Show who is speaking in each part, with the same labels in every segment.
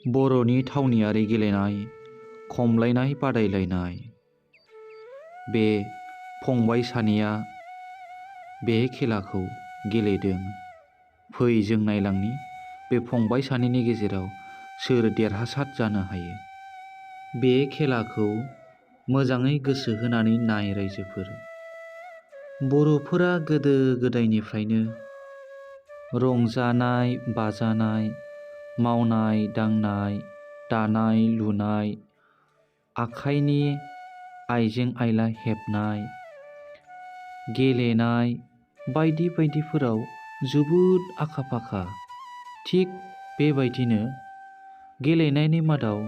Speaker 1: बर'नि थावनियारि गेलेनाय खमलायनाय बादायलायनाय। बे फंबाय सानैया बे खेलाखौ गेलेदों। फै जों नायलांनि बे फंबाय सानैनि गेजेराव सोर देरहासार जानो हायो। बे खेलाखौ मोजाङै गोसो होनानै नाय रायजोफोर। बर'फोरा गोदो गोदायनिफ्रायनो रंजानाय बाजानाय, मावनाय दांनाय, दानाय लुनाय, आखाइनि आइजें आइला हेबनाय, गेलेनाय बायदि बायदिफोराव जोबोद आखा फाखा। थिग बेबायदिनो गेलेनायनि मादाव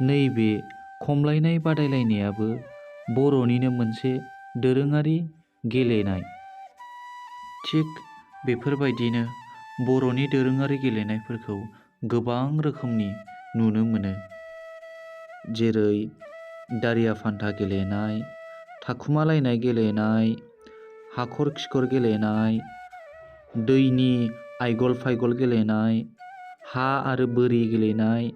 Speaker 1: नैबे खमलायनाय बादायलायनायाबो बर'निनो मोनसे दोरोङारि गेलेनाय। थिग बेफोरबायदिनो बर'नि दोरोङारि गेलेनायफोरखौ गोबां रोखोमनि नुनो मोनो। जेरै दारिया फान्था गेलेनाय, थाखुमालायनाय गेलेनाय, हाखर खिखर गेलेनाय, दैनि आइगल फाइगल गेलेनाय, हा आरो बोरि गेलेनाय,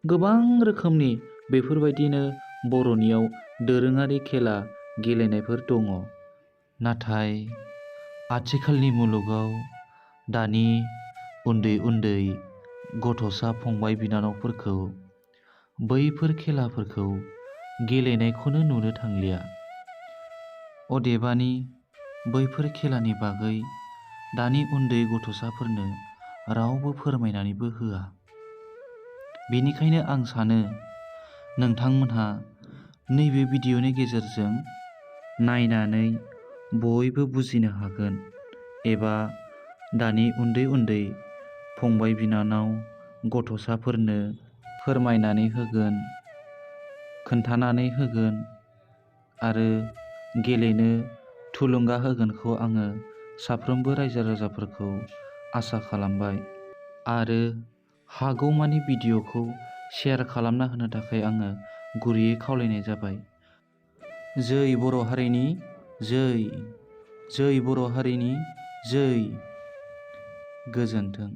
Speaker 1: गोबां रोखोमनि बेफोरबायदिनो बर'नियाव दोरोङारि खेला गेलेनायफोर दङ। नाथाय आथिखालनि मुलुगाव दानि उन्दै उन्दै गथ'सा फंबाय बिनानावफोरखौ बैफोर खेलाफोरखौ गेलेनायखौनो नुनो थांलिया। अदेबानि बैफोर खेलानि बागै दानि उन्दै गथ'साफोरनो रावबो फोरमायनानैबो होआ। बेनिखायनो आं सानो नोंथांमोनहा नैबे भिडिअनि गेजेरजों नायनानै बयबो बुजिनो हागोन एबा दानि उन्दै उन्दै फंबाय बिनानाव गथ'साफोरनो फोरमायनानै होगोन, खोन्थानानै होगोन आरो गेलेनो थुलुंगा होगोनखौ आङो साफ्रोमबो रायजो राजाफोरखौ आसा खालामबाय आरो हागौमानि भिडिअखौ शेयार खालामना होनो थाखाय आङो गुरैयै खावलायनाय जाबाय। जै बर' हारिनि जै, जै बर' हारिनि जै। गोजोन्थों।